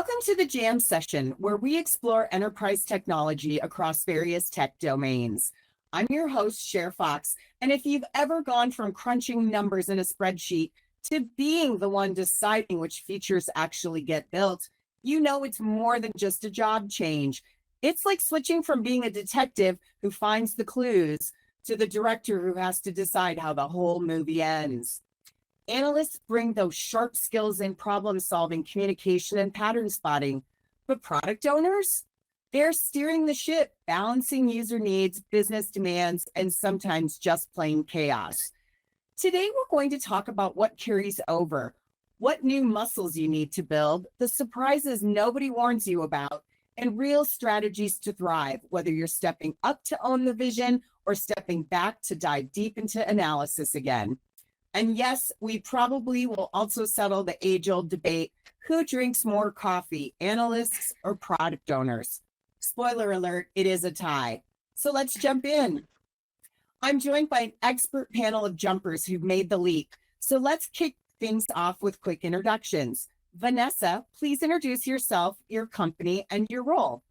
Welcome to the Jam session, where we explore enterprise technology across various tech domains. I'm your host, Cher Fox, and if you've ever gone from crunching numbers in a spreadsheet to being the one deciding which features actually get built, you know it's more than just a job change. It's like switching from being a detective who finds the clues to the director who has to decide how the whole movie ends. Analysts bring those sharp skills in problem solving, communication, and pattern spotting. But product owners? They're steering the ship, balancing user needs, business demands, and sometimes just plain chaos. Today, we're going to talk about what carries over, what new muscles you need to build, the surprises nobody warns you about, and real strategies to thrive, whether you're stepping up to own the vision or stepping back to dive deep into analysis again. And yes, we probably will also settle the age-old debate, who drinks more coffee, analysts or product owners? Spoiler alert, it is a tie. So let's jump in. I'm joined by an expert panel of jumpers who've made the leap. So let's kick things off with quick introductions. Vanessa, please introduce yourself, your company, and your role.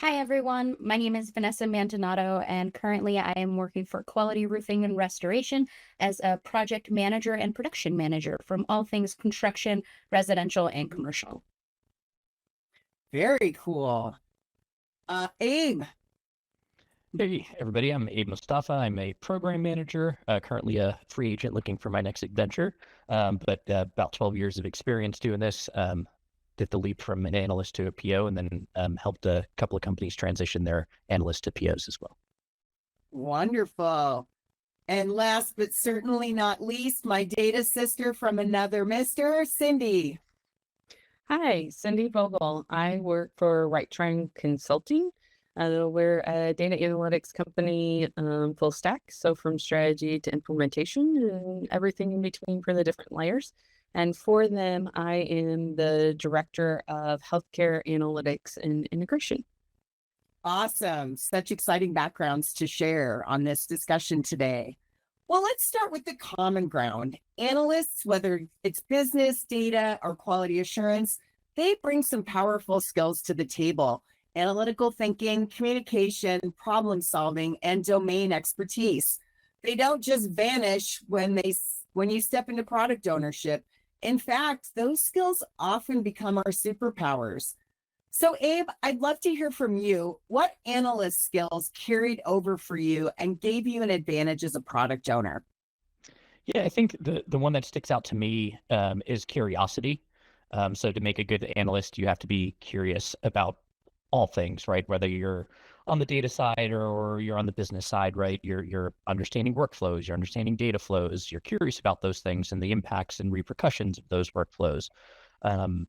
Hi, everyone. My name is Vanessa Mantinato, and currently I am working for Quality Roofing and Restoration as a project manager and production manager from all things construction, residential, and commercial. Very cool. Abe. Hey, everybody. I'm Abe Mustafa. I'm a program manager, currently a free agent looking for my next adventure, but about 12 years of experience doing this. Did the leap from an analyst to a PO, and then helped a couple of companies transition their analysts to POs as well. Wonderful. And last but certainly not least, my data sister from another mister, Cindy. Hi, Cindy Vogel. I work for Right Train Consulting. We're a data analytics company, full stack. So from strategy to implementation and everything in between for the different layers. And for them, I am the director of healthcare analytics and integration. Awesome. Such exciting backgrounds to share on this discussion today. Well, let's start with the common ground. Analysts, whether it's business, data, or quality assurance, they bring some powerful skills to the table. Analytical thinking, communication, problem solving, and domain expertise. They don't just vanish when you step into product ownership. In fact, those skills often become our superpowers. So Abe, I'd love to hear from you. What analyst skills carried over for you and gave you an advantage as a product owner? Yeah, I think the one that sticks out to me is curiosity. So to make a good analyst, you have to be curious about all things, right? Whether you're on the data side or you're on the business side, right? You're understanding workflows, you're understanding data flows, you're curious about those things and the impacts and repercussions of those workflows.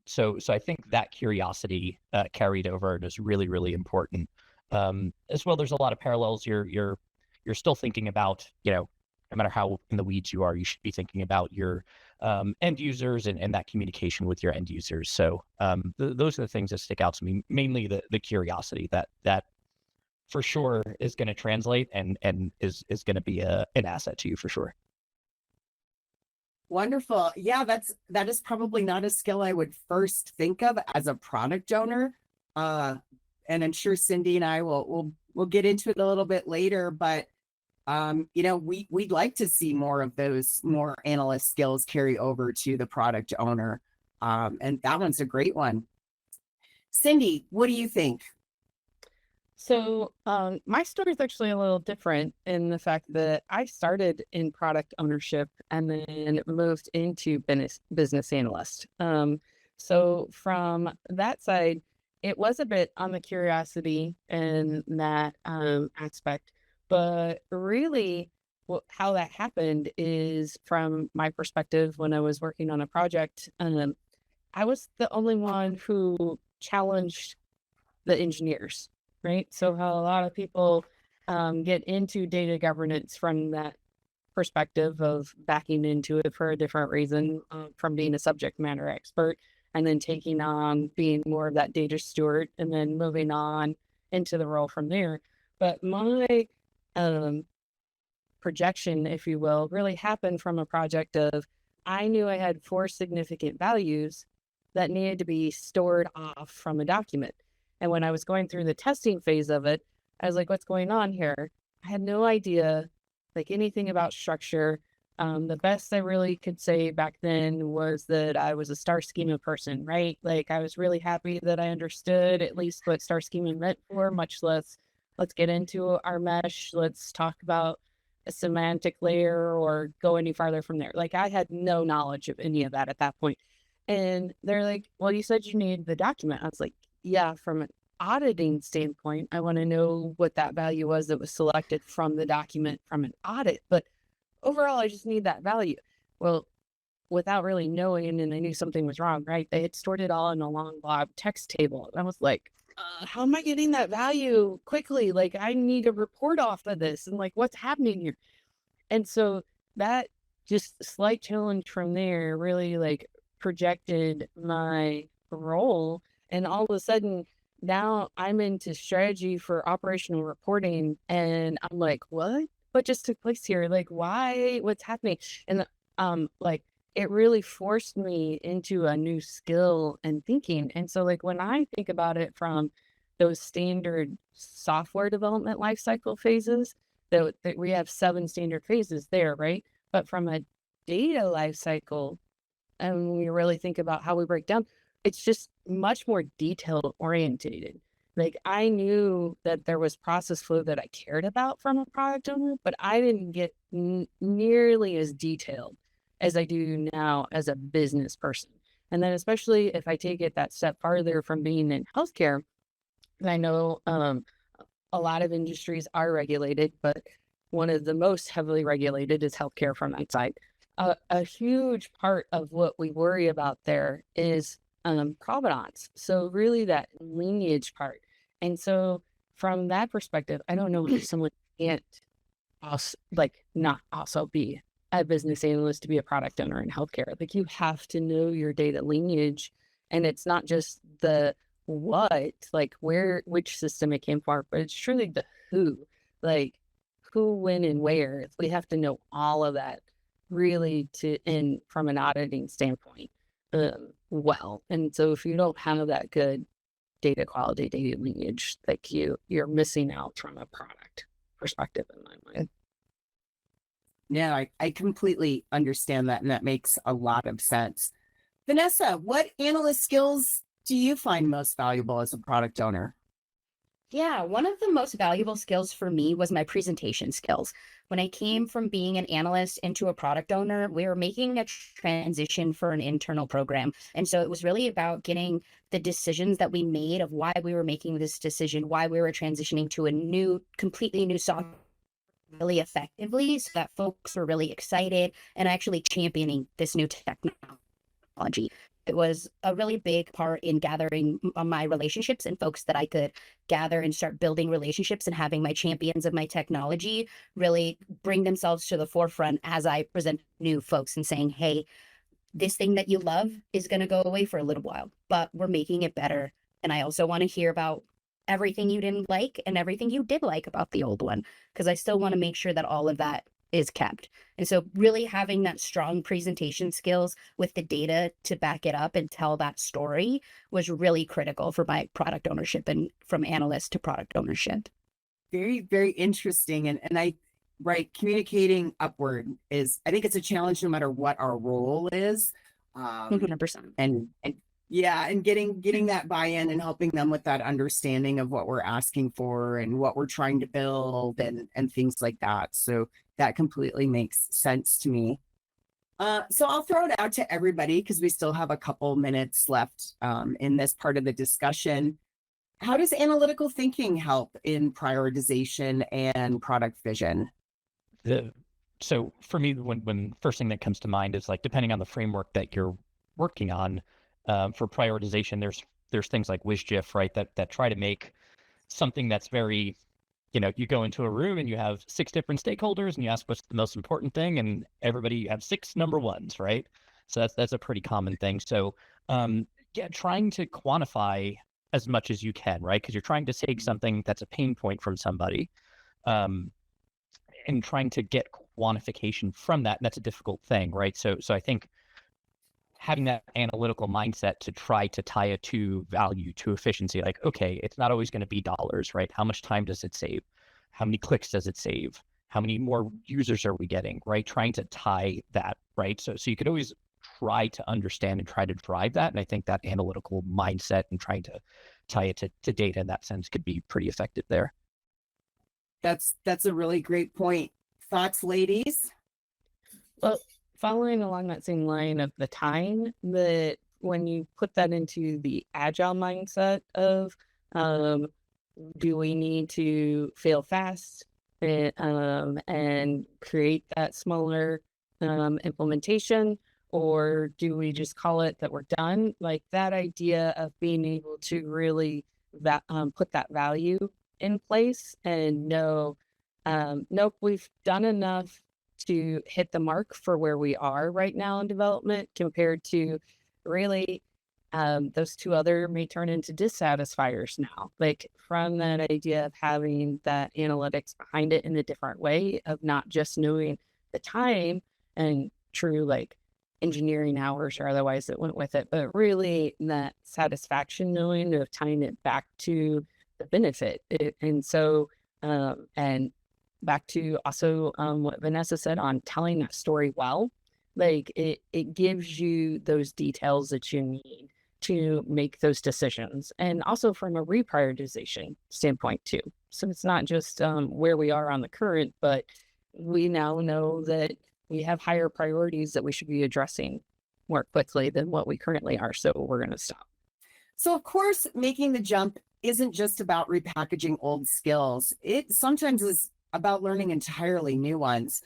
So I think that curiosity carried over and is really, really important. As well, there's a lot of parallels. You're still thinking about, no matter how in the weeds you are, you should be thinking about your end users and that communication with your end users. So those are the things that stick out to me, mainly the curiosity that for sure is going to translate and is going to be an asset to you for sure. Wonderful. Yeah, that is probably not a skill I would first think of as a product owner. And I'm sure Cindy and I will get into it a little bit later, but we'd like to see more of those more analyst skills carry over to the product owner. And that one's a great one. Cindy, what do you think? So my story is actually a little different in the fact that I started in product ownership and then moved into business analyst. So from that side, it was a bit on the curiosity and that aspect. But really, how that happened is from my perspective, when I was working on a project, I was the only one who challenged the engineers, right? So how a lot of people get into data governance from that perspective of backing into it for a different reason, from being a subject matter expert and then taking on being more of that data steward and then moving on into the role from there. But my projection, if you will, really happened from a project of I knew I had 4 significant values that needed to be stored off from a document. And when I was going through the testing phase of it, I was like, what's going on here? I had no idea, like, anything about structure. The best I really could say back then was that I was a star schema person, right? Like, I was really happy that I understood at least what star schema meant for, much less let's get into our mesh. Let's talk about a semantic layer or go any farther from there. Like, I had no knowledge of any of that at that point. And they're like, well, you said you need the document. I was like, yeah, from an auditing standpoint, I want to know what that value was that was selected from the document from an audit. But overall, I just need that value. Well, without really knowing, and I knew something was wrong, right? They had stored it all in a long blob text table. I was like, how am I getting that value quickly? Like, I need a report off of this. And like, what's happening here? And so that just slight challenge from there really like projected my role. And all of a sudden, now I'm into strategy for operational reporting. And I'm like, what just took place here? Like, why? What's happening? And like, it really forced me into a new skill and thinking. And so like, when I think about it from those standard software development lifecycle phases, that we have 7 standard phases there, right? But from a data lifecycle, and we really think about how we break down, it's just much more detail orientated. Like, I knew that there was process flow that I cared about from a product owner, but I didn't get nearly as detailed as I do now as a business person. And then especially if I take it that step farther from being in healthcare, and I know a lot of industries are regulated, but one of the most heavily regulated is healthcare from that side. A huge part of what we worry about there is provenance. So really that lineage part. And so from that perspective, I don't know if someone can't also, like, not also be a business analyst to be a product owner in healthcare. Like, you have to know your data lineage, and it's not just the what, like where, which system it came from, but it's truly the who, like who, when, and where. We have to know all of that really and from an auditing standpoint, well. And so if you don't have that good data quality, data lineage, like you're missing out from a product perspective in my mind. Yeah, I completely understand that, and that makes a lot of sense. Vanessa, what analyst skills do you find most valuable as a product owner? Yeah, one of the most valuable skills for me was my presentation skills. When I came from being an analyst into a product owner, we were making a transition for an internal program. And so it was really about getting the decisions that we made of why we were making this decision, why we were transitioning to a completely new software really effectively, so that folks were really excited and actually championing this new technology. It was a really big part in gathering my relationships and folks that I could gather and start building relationships and having my champions of my technology really bring themselves to the forefront as I present new folks and saying, hey, this thing that you love is going to go away for a little while, but we're making it better. And I also want to hear about everything you didn't like and everything you did like about the old one, because I still want to make sure that all of that is kept. And so really having that strong presentation skills with the data to back it up and tell that story was really critical for my product ownership and from analyst to product ownership. Very, very interesting. And communicating upward is, I think it's a challenge no matter what our role is. 100%. And getting that buy-in and helping them with that understanding of what we're asking for and what we're trying to build and things like that. So that completely makes sense to me. So I'll throw it out to everybody because we still have a couple minutes left in this part of the discussion. How does analytical thinking help in prioritization and product vision? So for me, when first thing that comes to mind is, like, depending on the framework that you're working on, for prioritization, there's things like WSGIF, right, that try to make something that's very, you go into a room and you have 6 different stakeholders and you ask what's the most important thing, and you have 6 number ones, right? So that's a pretty common thing. So trying to quantify as much as you can, right? Because you're trying to take something that's a pain point from somebody, and trying to get quantification from that. And that's a difficult thing, right? So I think having that analytical mindset to try to tie it to value, to efficiency. Like, okay, it's not always going to be dollars, right? How much time does it save? How many clicks does it save? How many more users are we getting, right? Trying to tie that, right? So you could always try to understand and try to drive that. And I think that analytical mindset and trying to tie it to data in that sense could be pretty effective there. That's a really great point. Thoughts, ladies? Well, following along that same line of the time, that when you put that into the agile mindset of, do we need to fail fast and create that smaller implementation, or do we just call it that we're done? Like that idea of being able to really put that value in place and know, nope, we've done enough to hit the mark for where we are right now in development, compared to really those two other may turn into dissatisfiers now. Like from that idea of having that analytics behind it in a different way of not just knowing the time and true like engineering hours or otherwise that went with it, but really that satisfaction knowing of tying it back to the benefit. And so, and back to also what Vanessa said on telling that story well, like it gives you those details that you need to make those decisions, and also from a reprioritization standpoint too. So it's not just where we are on the current, but we now know that we have higher priorities that we should be addressing more quickly than what we currently are. So we're going to stop. So of course, making the jump isn't just about repackaging old skills. It sometimes is about learning entirely new ones.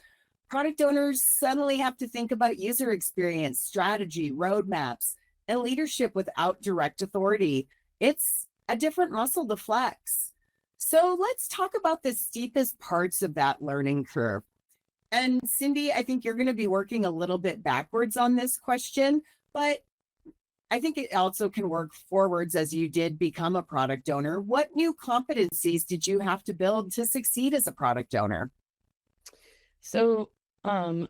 Product owners suddenly have to think about user experience, strategy, roadmaps, and leadership without direct authority. It's a different muscle to flex. So let's talk about the steepest parts of that learning curve. And Cindy, I think you're going to be working a little bit backwards on this question, but I think it also can work forwards as you did become a product owner. What new competencies did you have to build to succeed as a product owner? So from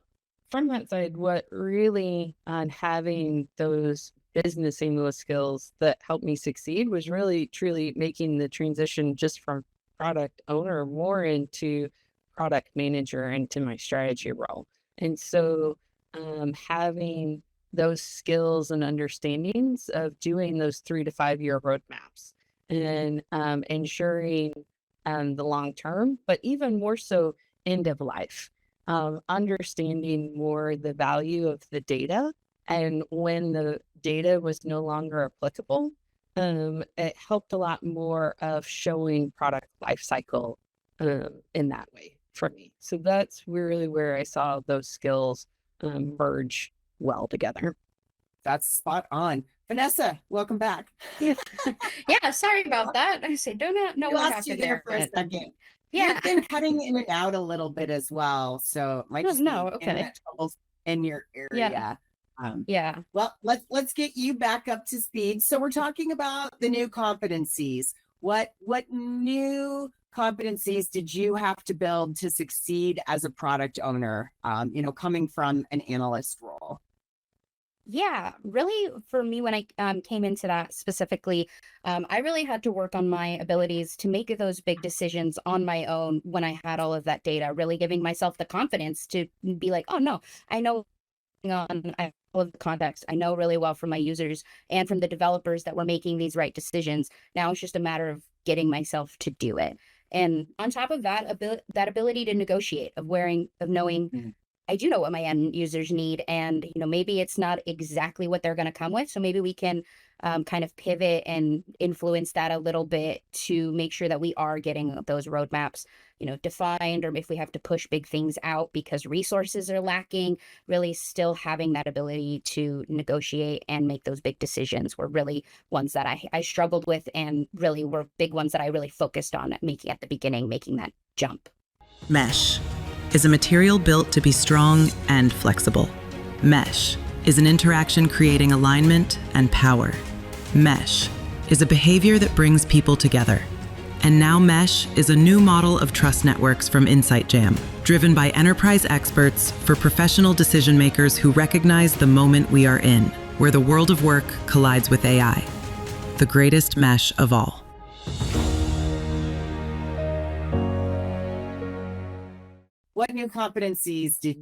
that side, what really on having those business analyst skills that helped me succeed was really truly making the transition just from product owner more into product manager into my strategy role. And so having those skills and understandings of doing those 3 to 5 year roadmaps and ensuring the long term, but even more so end of life, understanding more the value of the data. And when the data was no longer applicable, it helped a lot more of showing product life cycle in that way for me. So that's really where I saw those skills merge well together. That's spot on. Vanessa, welcome back. Yeah, sorry about that. I say, don't know We what lost you happened there for a but- second. Yeah. You've been cutting in and out a little bit as well, so it might just No, be okay. internet troubles in your area. Yeah. Well, let's get you back up to speed. So we're talking about the new competencies. What new competencies did you have to build to succeed as a product owner? Coming from an analyst role. Yeah, really for me, when I came into that specifically, I really had to work on my abilities to make those big decisions on my own when I had all of that data, really giving myself the confidence to be like, oh no, I know I have all of the context. I know really well from my users and from the developers that we're making these right decisions. Now it's just a matter of getting myself to do it. And on top of that, that ability to negotiate, of knowing I do know what my end users need, and maybe it's not exactly what they're going to come with. So maybe we can kind of pivot and influence that a little bit to make sure that we are getting those roadmaps, defined, or if we have to push big things out because resources are lacking, really still having that ability to negotiate and make those big decisions were really ones that I struggled with, and really were big ones that I really focused on making at the beginning, making that jump. Mesh is a material built to be strong and flexible. Mesh is an interaction creating alignment and power. Mesh is a behavior that brings people together. And now Mesh is a new model of trust networks from Insight Jam, driven by enterprise experts for professional decision makers who recognize the moment we are in. where the world of work collides with AI, the greatest mesh of all. What new competencies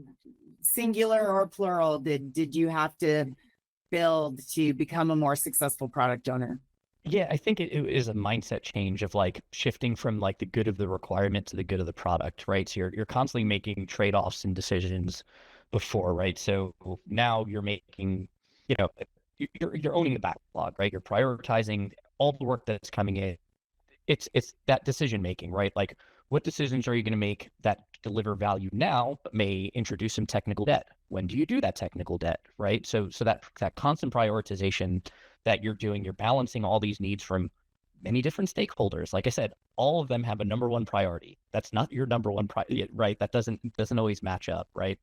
singular or plural, did you have to build to become a more successful product owner? Yeah, I think it is a mindset change of like shifting from like the good of the requirement to the good of the product, right? So you're constantly making trade-offs and decisions before, right? So now you're making, you're owning the backlog, right? You're prioritizing all the work that's coming in. It's that decision making, right? Like what decisions are you going to make that deliver value now but may introduce some technical debt? When do you do that technical debt, right? So that constant prioritization that you're doing, you're balancing all these needs from many different stakeholders. Like I said, all of them have a number one priority. That's not your number one priority, right? That doesn't always match up, right?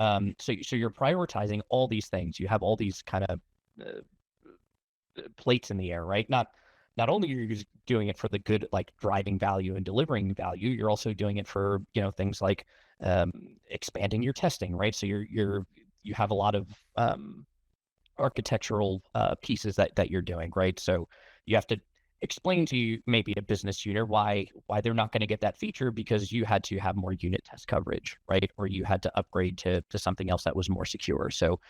So you're prioritizing all these things. You have all these kind of plates in the air, right? Not only are you just doing it for the good, like driving value and delivering value, you're also doing it for, things like expanding your testing, right? So you have a lot of architectural pieces that you're doing, right? So you have to explain to maybe a business unit why they're not going to get that feature because you had to have more unit test coverage, right? Or you had to upgrade to something else that was more secure. So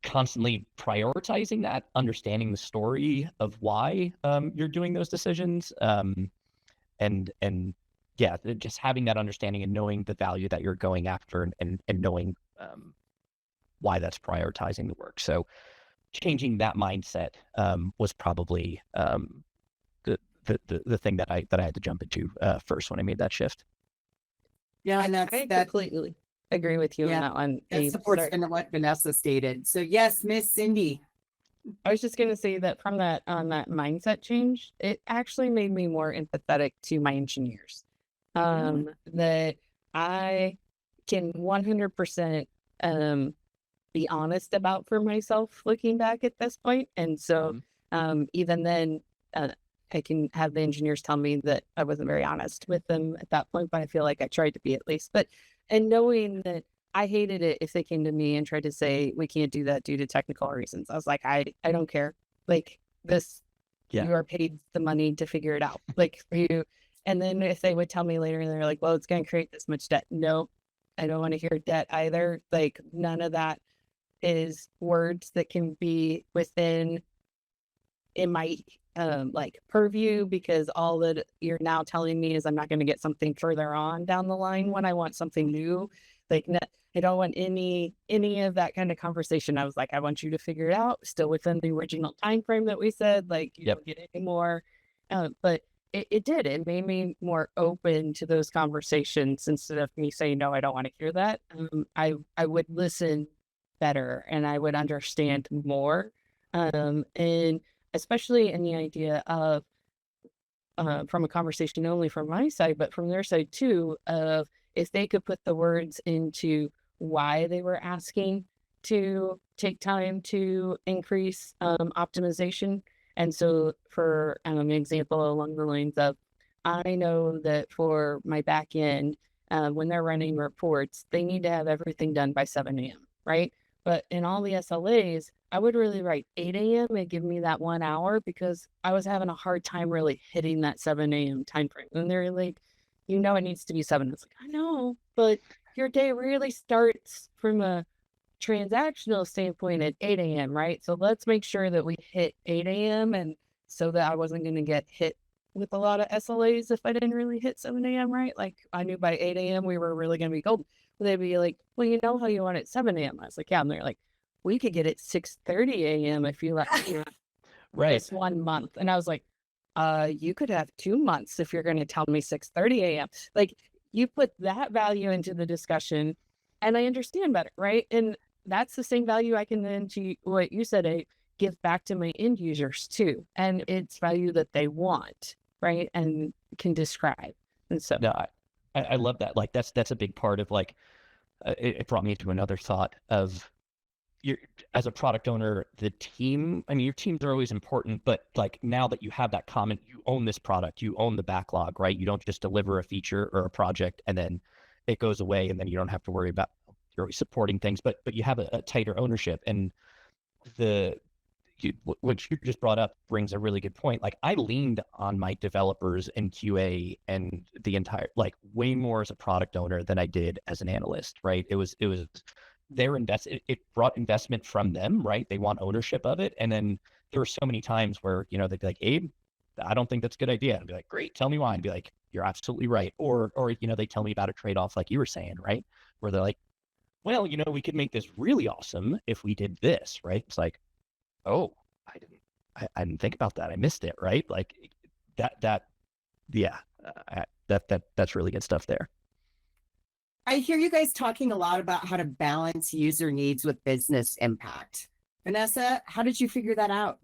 constantly prioritizing that, understanding the story of why you're doing those decisions, and yeah, just having that understanding and knowing the value that you're going after and knowing why that's prioritizing the work. So changing that mindset was probably the thing that I had to jump into first when I made that shift. Yeah, and I that completely agree with you on that one. that supports what Vanessa stated. So yes, Miss Cindy. I was just going to say that from that mindset change, it actually made me more empathetic to my engineers. That I can 100% be honest about for myself looking back at this point. And so even then, I can have the engineers tell me that I wasn't very honest with them at that point, but I feel like I tried to be at least. And knowing that I hated it if they came to me and tried to say, we can't do that due to technical reasons. I was like, I don't care. Like this, you are paid the money to figure it out. Like for you. And then if they would tell me later and they're like, well, it's going to create this much debt. No, I don't want to hear debt either. Like none of that is words that can be within in my like purview, because all that you're now telling me is I'm not going to get something further on down the line when I want something new. Like I don't want any of that kind of conversation. I was like, I want you to figure it out still within the original time frame that we said. Like you don't get any more. But it made me more open to those conversations instead of me saying, no, I don't want to hear that. I would listen better and I would understand more. And especially in the idea of from a conversation only from my side, but from their side too, of if they could put the words into why they were asking to take time to increase optimization. And so for an example along the lines of, I know that for my back end, when they're running reports, they need to have everything done by 7 a.m., right? But in all the SLAs, I would really write 8 a.m. and give me that 1 hour because I was having a hard time really hitting that 7 a.m. time frame. And they're like, it needs to be 7. It's like, I know, but your day really starts from a transactional standpoint at 8 a.m., right? So let's make sure that we hit 8 a.m. and so that I wasn't going to get hit with a lot of SLAs if I didn't really hit 7 a.m., right? Like I knew by 8 a.m. we were really going to be golden. They'd be like, well, you know how you want it 7 a.m. I was like, yeah. And they're like, we could get it 6:30 a.m. if you let right. This 1 month. And I was like, you could have 2 months if you're going to tell me 6:30 a.m. Like you put that value into the discussion and I understand better, right? And that's the same value I can then, to what you said, I give back to my end users too. And it's value that they want, right? And can describe. And so no, I love that. Like that's a big part of like, it brought me into another thought of as a product owner, the team, I mean, your teams are always important, but like now that you have that common, you own this product, you own the backlog, right? You don't just deliver a feature or a project and then it goes away and then you don't have to worry about you're always supporting things, but you have a tighter ownership. And the what you just brought up brings a really good point. Like I leaned on my developers and QA and the entire, like way more as a product owner than I did as an analyst, right? It was their it brought investment from them, right? They want ownership of it. And then there were so many times where, you know, they'd be like, Abe, I don't think that's a good idea. I'd be like, great, tell me why. I'd be like, you're absolutely right. Or, you know, they tell me about a trade-off like you were saying, right? Where they're like, well, you know, we could make this really awesome if we did this, right? It's like, oh, I didn't think about that. I missed it, right? Like yeah, that's really good stuff there. I hear you guys talking a lot about how to balance user needs with business impact. Vanessa, how did you figure that out?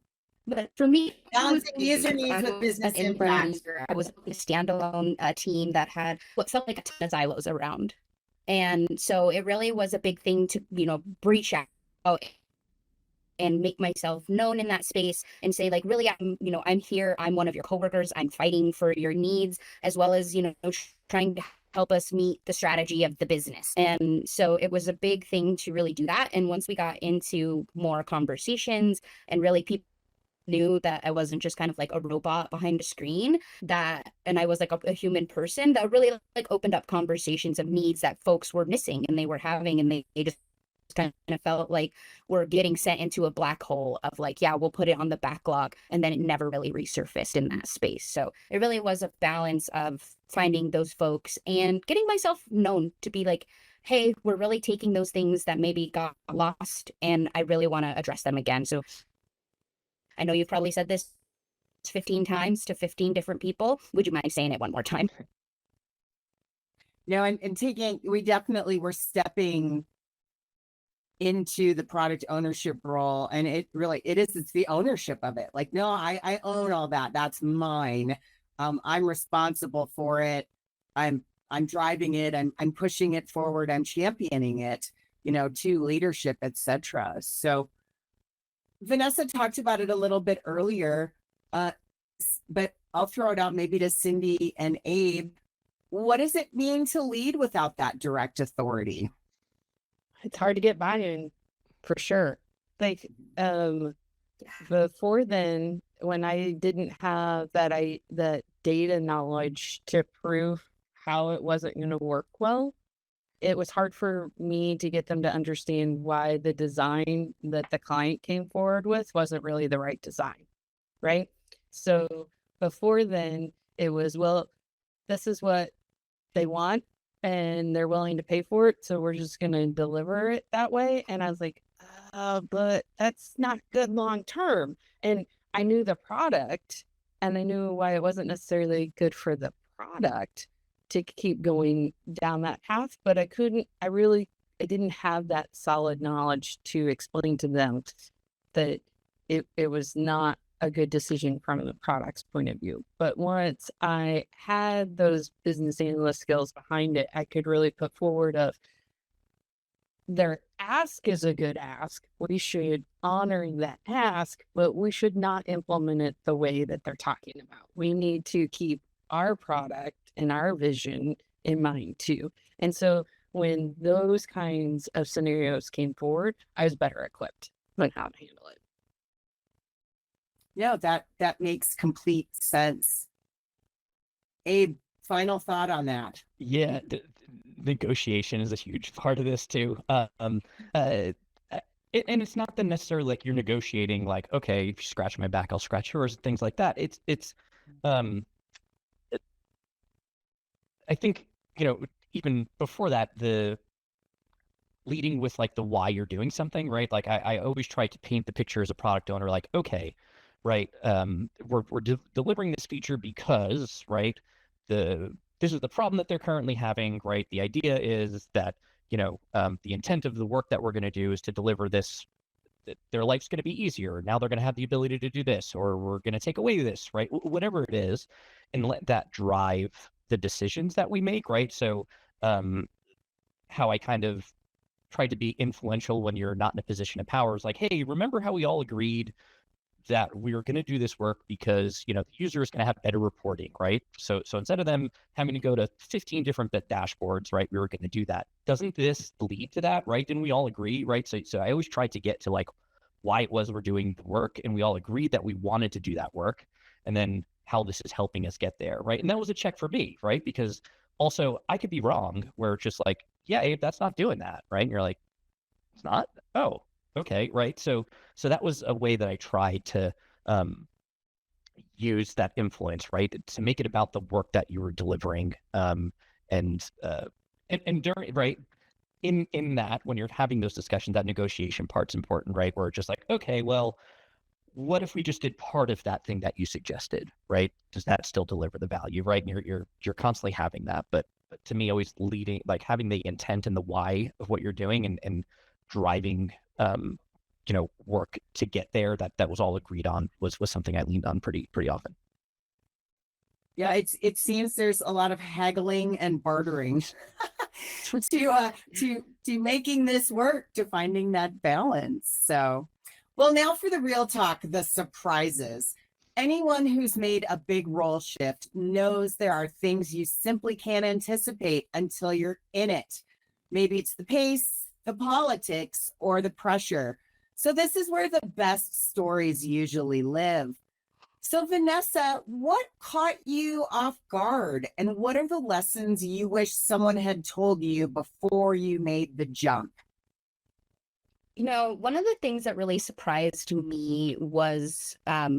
But for me, Balancing user needs with business impact. I was a standalone team that had what felt like a ton of silos around. And so it really was a big thing to, you know, breach out and make myself known in that space and say, like, really, I'm here. I'm one of your coworkers. I'm fighting for your needs, as well as, you know, trying to help us meet the strategy of the business. And so it was a big thing to really do that. And once we got into more conversations and really people knew that I wasn't just kind of like a robot behind a screen, and I was like a human person, that really like opened up conversations of needs that folks were missing and they were having, and they just kind of felt like we're getting sent into a black hole of like, yeah, we'll put it on the backlog, and then it never really resurfaced in that space. So it really was a balance of finding those folks and getting myself known to be like, hey, we're really taking those things that maybe got lost and I really want to address them again. So I know you've probably said this 15 times to 15 different people. Would you mind saying it one more time? No, and we definitely were stepping into the product ownership role, and it's the ownership of it. Like, no, I own all that. That's mine. I'm responsible for it. I'm driving it. I'm pushing it forward. I'm championing it, you know, to leadership, etc. So Vanessa talked about it a little bit earlier, but I'll throw it out maybe to Cindy and Abe. What does it mean to lead without that direct authority? It's hard to get buy-in, for sure. Like, before then, when I didn't have that data knowledge to prove how it wasn't going to work well, it was hard for me to get them to understand why the design that the client came forward with wasn't really the right design, right? So before then, it was, well, this is what they want, and they're willing to pay for it, so we're just going to deliver it that way. And I was like, but that's not good long term. And I knew the product, and I knew why it wasn't necessarily good for the product to keep going down that path, but I didn't have that solid knowledge to explain to them that it was not a good decision from the product's point of view. But once I had those business analyst skills behind it, I could really put forward of their ask is a good ask. We should honor that ask, but we should not implement it the way that they're talking about. We need to keep our product and our vision in mind too. And so when those kinds of scenarios came forward, I was better equipped on how to handle it. Yeah, that makes complete sense. Abe, final thought on that? Yeah, negotiation is a huge part of this too. And it's not that necessarily like you're negotiating like, okay, if you scratch my back, I'll scratch yours, things like that. I think, you know, even before that, the leading with like the why you're doing something, right? Like I always try to paint the picture as a product owner, like, okay, right, we're delivering this feature because, right, this is the problem that they're currently having, right? The idea is that, you know, the intent of the work that we're going to do is to deliver this, that their life's going to be easier. Now they're going to have the ability to do this, or we're going to take away this, right? Whatever it is, and let that drive the decisions that we make, right? So how I kind of tried to be influential when you're not in a position of power is like, hey, remember how we all agreed that we were going to do this work because, you know, the user is going to have better reporting, right? So instead of them having to go to 15 different dashboards, right, we were going to do that. Doesn't this lead to that, right? Didn't we all agree, right? So I always tried to get to like, why it was we're doing the work, and we all agreed that we wanted to do that work, and then how this is helping us get there, right? And that was a check for me, right? Because also I could be wrong, where it's just like, yeah, Abe, that's not doing that, right? And you're like, it's not? Oh, okay, right? So that was a way that I tried to use that influence, right, to make it about the work that you were delivering, and during, right, in that, when you're having those discussions, that negotiation part's important, right? Where it's just like, okay, well, what if we just did part of that thing that you suggested, right? Does that still deliver the value, right? And you're constantly having that, but to me, always leading, like having the intent and the why of what you're doing, and driving, work to get there, that was all agreed on, was something I leaned on pretty often. Yeah, it seems there's a lot of haggling and bartering to making this work, to finding that balance. So, well, now for the real talk, the surprises. Anyone who's made a big role shift knows there are things you simply can't anticipate until you're in it. Maybe it's the pace, the politics, or the pressure. So this is where the best stories usually live. So Vanessa, what caught you off guard, and what are the lessons you wish someone had told you before you made the jump? One of the things that really surprised me was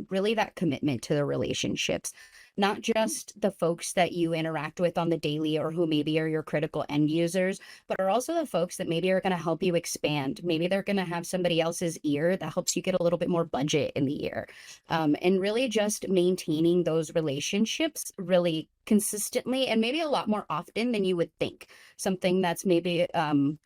really that commitment to the relationships, not just the folks that you interact with on the daily or who maybe are your critical end users, but are also the folks that maybe are going to help you expand. Maybe they're going to have somebody else's ear that helps you get a little bit more budget in the year. And really just maintaining those relationships really consistently, and maybe a lot more often than you would think. Something that's maybe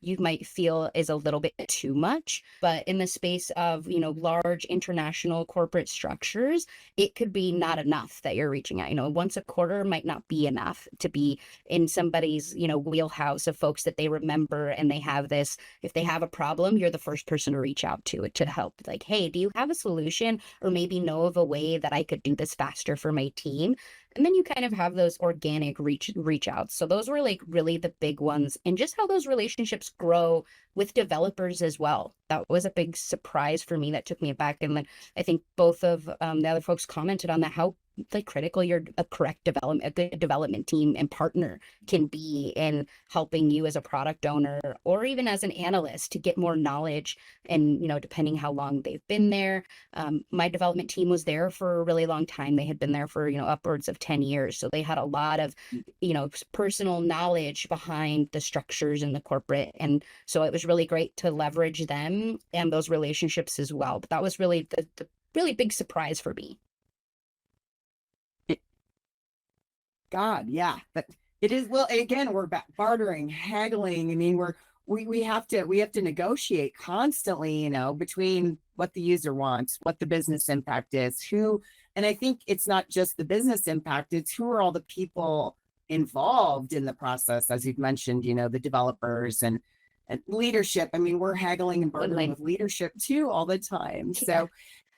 you might feel is a little bit too much, but in the space of large international corporate structures, it could be not enough that you're reaching out. Once a quarter might not be enough to be in somebody's wheelhouse of folks that they remember, and they have this. If they have a problem, you're the first person to reach out to help. Like, hey, do you have a solution, or maybe know of a way that I could do this faster for my team? And then you kind of have those organic reach outs. So those were like really the big ones, and just how those relationships grow with developers as well. That was a big surprise for me that took me aback. And then I think both of the other folks commented on that, how critical a good development team and partner can be in helping you as a product owner, or even as an analyst, to get more knowledge. And depending how long they've been there, my development team was there for a really long time. They had been there for upwards of 10 years, so they had a lot of personal knowledge behind the structures in the corporate. And so it was really great to leverage them and those relationships as well. But that was really the really big surprise for me. God, yeah, but it is. Well, again, we're bartering, haggling. I mean, we have to negotiate constantly, between what the user wants, what the business impact is, and I think it's not just the business impact, it's who are all the people involved in the process, as you've mentioned, the developers and leadership. I mean, we're haggling and bartering with leadership too all the time. So,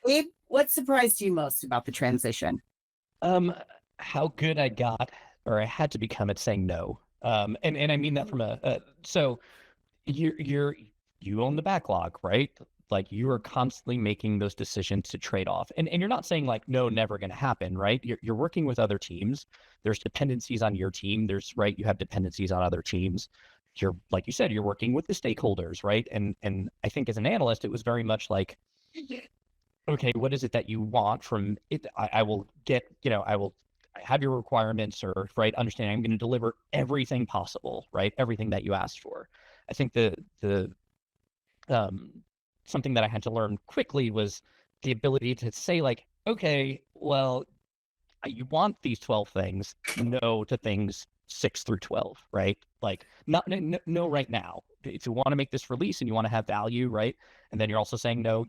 Abe, what surprised you most about the transition? How good I got, or I had to become, at saying no. And I mean that from so you own the backlog, right? Like, you are constantly making those decisions to trade off. And you're not saying like, no, never going to happen, right? You're working with other teams. There's dependencies on your team. You have dependencies on other teams. You're, like you said, you're working with the stakeholders, right? And I think as an analyst, it was very much like, okay, what is it that you want from it? I will get, I have your requirements, or right, understanding I'm going to deliver everything possible, right? Everything that you asked for. I think the something that I had to learn quickly was the ability to say like, okay, well, you want these 12 things, no to things 6 through 12, right? Like, no right now. If you want to make this release and you want to have value, right? And then you're also saying no,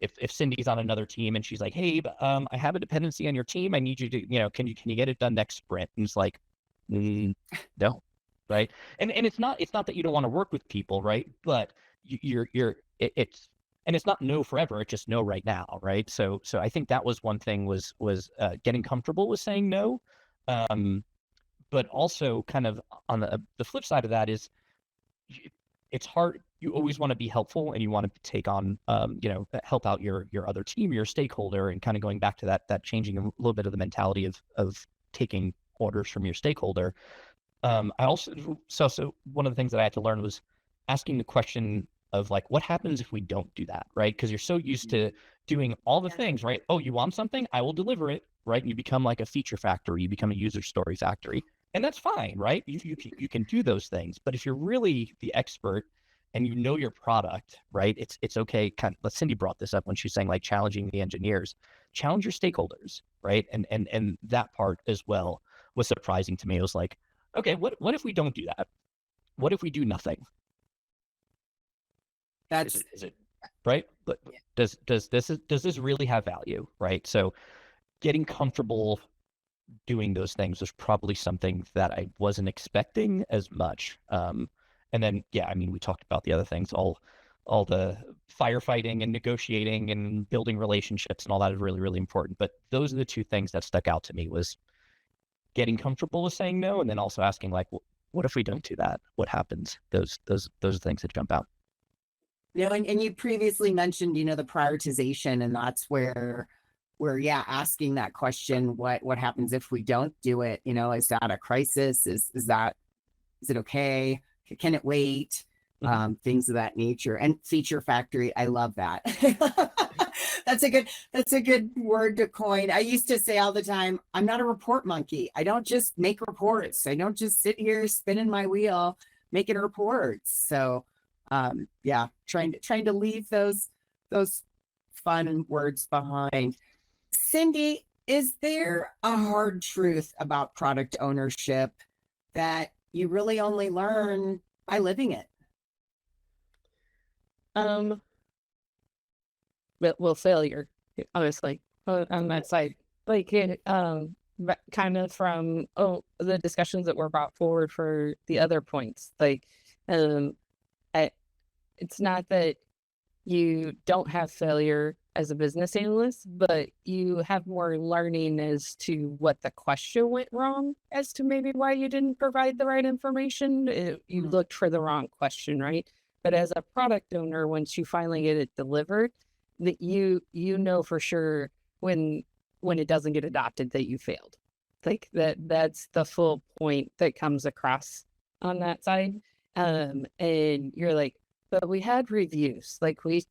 if Cindy's on another team and she's like, hey, I have a dependency on your team, I need you to, can you get it done next sprint? And it's like, no, right? And it's not that you don't want to work with people, right? But it's not no forever. It's just no right now, right? So I think that was one thing, was getting comfortable with saying no, but also kind of on the flip side of that is, it's hard. You always want to be helpful and you want to take on, help out your other team, your stakeholder, and kind of going back to that changing a little bit of the mentality of taking orders from your stakeholder. I also, so one of the things that I had to learn was asking the question of like, what happens if we don't do that, right? Because you're so used to doing all the things, right? Oh, you want something? I will deliver it, right? You become like a feature factory, you become a user story factory, and that's fine, right? You can do those things, but if you're really the expert and you know your product, right? It's okay. Kind of, Cindy brought this up when she was saying like challenging the engineers, challenge your stakeholders, right? And that part as well was surprising to me. It was like, okay, what if we don't do that? What if we do nothing? Is it right? But does this really have value, right? So getting comfortable doing those things was probably something that I wasn't expecting as much. And then, yeah, I mean, we talked about the other things, all the firefighting and negotiating and building relationships and all that is really, really important. But those are the two things that stuck out to me, was getting comfortable with saying no, and then also asking like, what if we don't do that? What happens? Those are things that jump out. And you previously mentioned, the prioritization, and that's where asking that question, what happens if we don't do it? Is that a crisis? Is it okay? Can it wait? Things of that nature. And feature factory, I love that. That's a good word to coin. I used to say all the time, I'm not a report monkey. I don't just make reports. I don't just sit here spinning my wheel making reports. So trying to leave those fun words behind. Cindy, is there a hard truth about product ownership that you really only learn by living it? Well, failure, honestly, on that side, like kind of from the discussions that were brought forward for the other points, like it's not that you don't have failure as a business analyst, but you have more learning as to what the question went wrong, as to maybe why you didn't provide the right information. You looked for the wrong question, right? But as a product owner, once you finally get it delivered, that you know for sure when it doesn't get adopted that you failed. Like that's the full point that comes across on that side. And you're like, but we had reviews, like we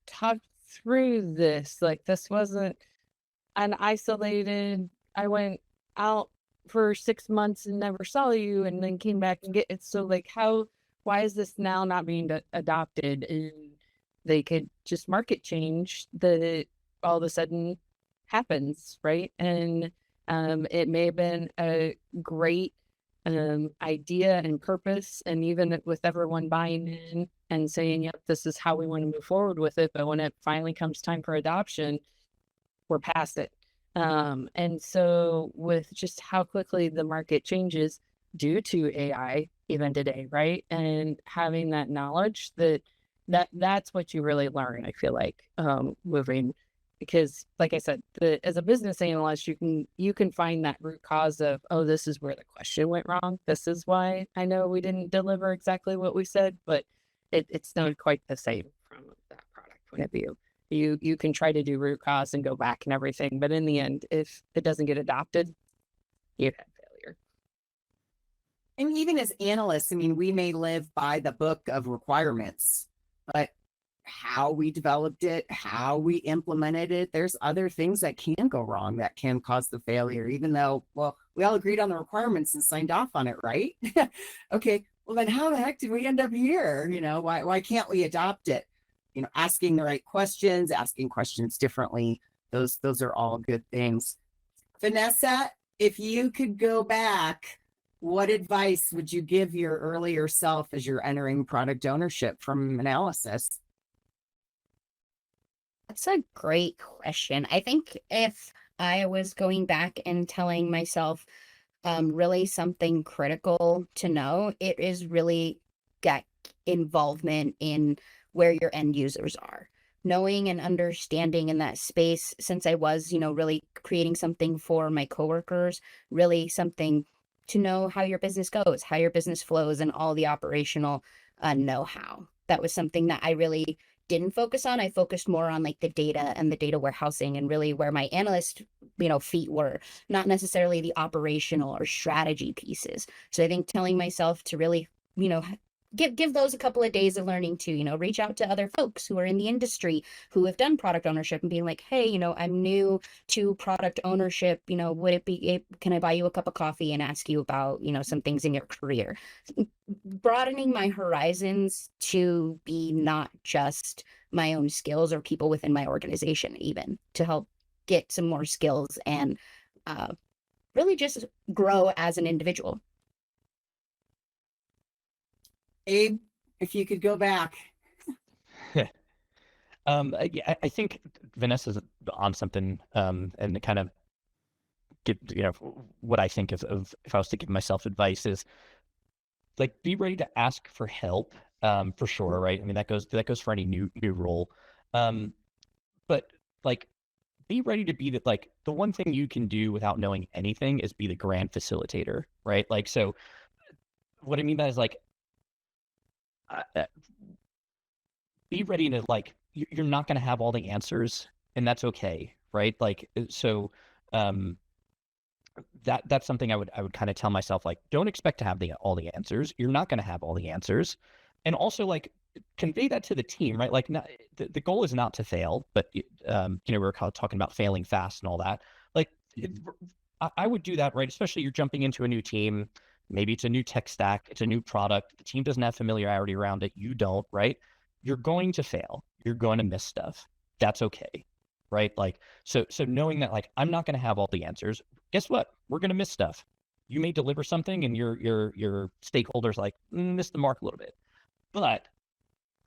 talked through this, like this wasn't an isolated, I went out for 6 months and never saw you and then came back and get it. So like why is this now not being adopted? And they could just market change that all of a sudden happens, right? And it may have been a great idea and purpose, and even with everyone buying in and saying, yep, this is how we want to move forward with it. But when it finally comes time for adoption, we're past it. And so with just how quickly the market changes due to AI, even today, right? And having that knowledge that's what you really learn, I feel like, moving, because like I said, as a business analyst, you can find that root cause of, oh, this is where the question went wrong. This is why I know we didn't deliver exactly what we said, but it's not quite the same from that product point of view. You can try to do root cause and go back and everything, but in the end, if it doesn't get adopted, you've had failure. And even as analysts, I mean, we may live by the book of requirements, but how we developed it, how we implemented it, there's other things that can go wrong that can cause the failure, even though, well, we all agreed on the requirements and signed off on it, right? Okay, well then how the heck did we end up here? Why can't we adopt it? Asking the right questions, asking questions differently, those are all good things. Vanessa, if you could go back, what advice would you give your earlier self as you're entering product ownership from Analysis? That's a great question. I think if I was going back and telling myself really something critical to know, it is really get involvement in where your end users are. Knowing and understanding in that space, since I was, really creating something for my coworkers, really something to know how your business goes, how your business flows, and all the operational know-how. That was something that I really didn't focus on. I focused more on like the data and the data warehousing and really where my analyst, feet were, not necessarily the operational or strategy pieces. So I think telling myself to really, give those a couple of days of learning to, reach out to other folks who are in the industry who have done product ownership and being like, hey, I'm new to product ownership. Can I buy you a cup of coffee and ask you about, some things in your career? Broadening my horizons to be not just my own skills or people within my organization, even to help get some more skills and really just grow as an individual. Abe, if you could go back. Yeah, I think Vanessa's on something, and to kind of give, what I think of if I was to give myself advice is like, be ready to ask for help, for sure, right? I mean, that goes for any new role. But like, be ready to be the one thing you can do without knowing anything is be the grand facilitator, right? Like, so what I mean by is like, be ready to you're not going to have all the answers, and that's okay, right? Like, so that's something I would kind of tell myself, like, don't expect to have all the answers. You're not going to have all the answers. And also like convey that to the team, right? Like, not, the goal is not to fail, but we're talking about failing fast and all that. Like, I would do that, right? Especially you're jumping into a new team. Maybe it's a new tech stack, it's a new product. The team doesn't have familiarity around it. You don't, right? You're going to fail. You're going to miss stuff. That's okay, right? Like, so knowing that, like, I'm not going to have all the answers. Guess what? We're going to miss stuff. You may deliver something and your stakeholders like missed the mark a little bit. But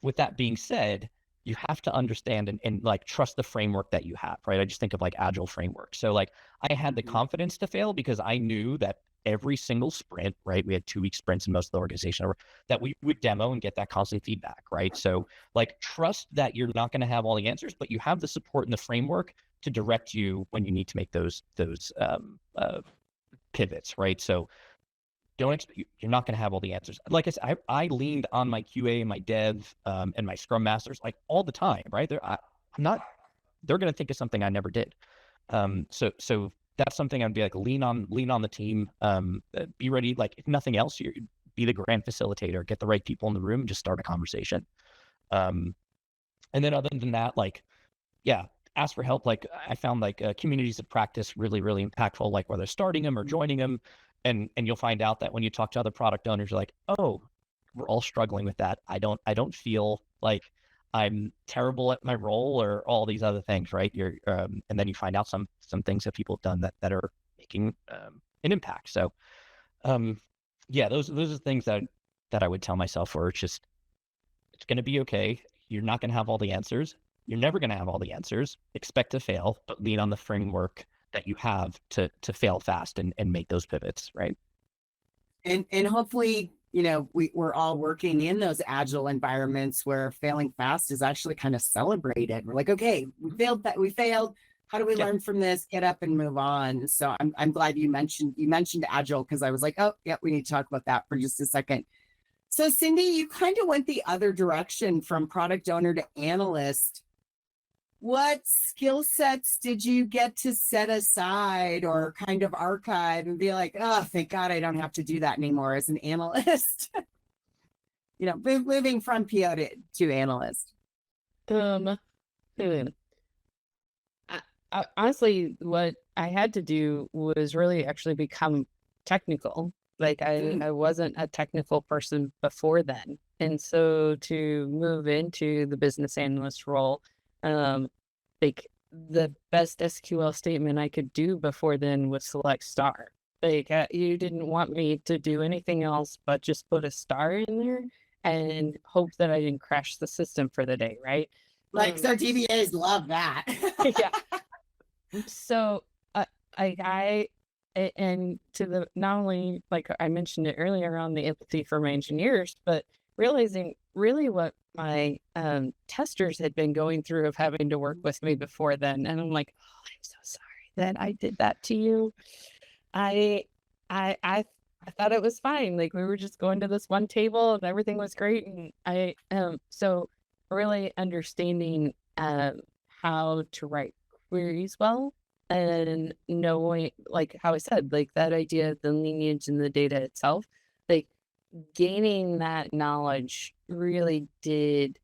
with that being said, you have to understand and like trust the framework that you have, right? I just think of like agile framework. So like I had the confidence to fail because I knew that every single sprint, right? We had 2-week sprints in most of the organization that we would demo and get that constant feedback, right? So like trust that you're not going to have all the answers, but you have the support and the framework to direct you when you need to make those pivots, right? So you're not going to have all the answers. Like I said, I leaned on my QA and my dev and my scrum masters like all the time, right? They're going to think of something I never did. So that's something I'd be like, lean on the team, be ready. Like if nothing else, be the grand facilitator, get the right people in the room and just start a conversation. And then other than that, like, yeah, ask for help. Like I found like communities of practice really, really impactful, like whether starting them or joining them. And you'll find out that when you talk to other product owners, you're like, oh, we're all struggling with that. I don't feel like I'm terrible at my role or all these other things, right? And then you find out some things that people have done that are making an impact. So, yeah, those are things that I would tell myself, where it's going to be okay. You're not going to have all the answers. You're never going to have all the answers. Expect to fail, but lean on the framework that you have to fail fast and make those pivots, right? And hopefully, we're all working in those agile environments where failing fast is actually kind of celebrated. We're like, okay, we failed. How do we learn from this? Get up and move on. So I'm glad you mentioned agile, because I was like, oh yeah, we need to talk about that for just a second. So Cindy, you kind of went the other direction from product owner to analyst. What skill sets did you get to set aside or kind of archive and be like, oh, thank God I don't have to do that anymore as an analyst? Moving from PO to analyst. Honestly, what I had to do was really actually become technical. Like I wasn't a technical person before then. And so to move into the business analyst role, like the best SQL statement I could do before then was select star. Like you didn't want me to do anything else but just put a star in there and hope that I didn't crash the system for the day, right? Like, so DBAs love that. Yeah. So and to the, not only like I mentioned it earlier on the empathy for my engineers, but realizing really what my testers had been going through of having to work with me before then. And I'm like, oh, I'm so sorry that I did that to you. I I thought it was fine. Like, we were just going to this one table and everything was great. And so really understanding how to write queries well, and knowing, like how I said, like that idea of the lineage in the data itself, like gaining that knowledge really did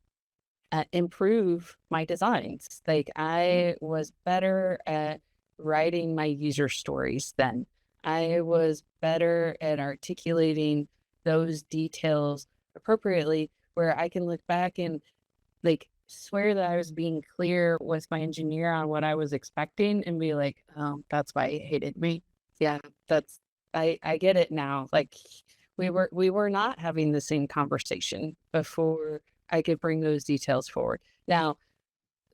improve my designs. Like, I was better at writing my user stories then. I was better at articulating those details appropriately, where I can look back and like swear that I was being clear with my engineer on what I was expecting and be like, oh, that's why he hated me. Yeah, I get it now. Like, we were not having the same conversation before I could bring those details forward. Now,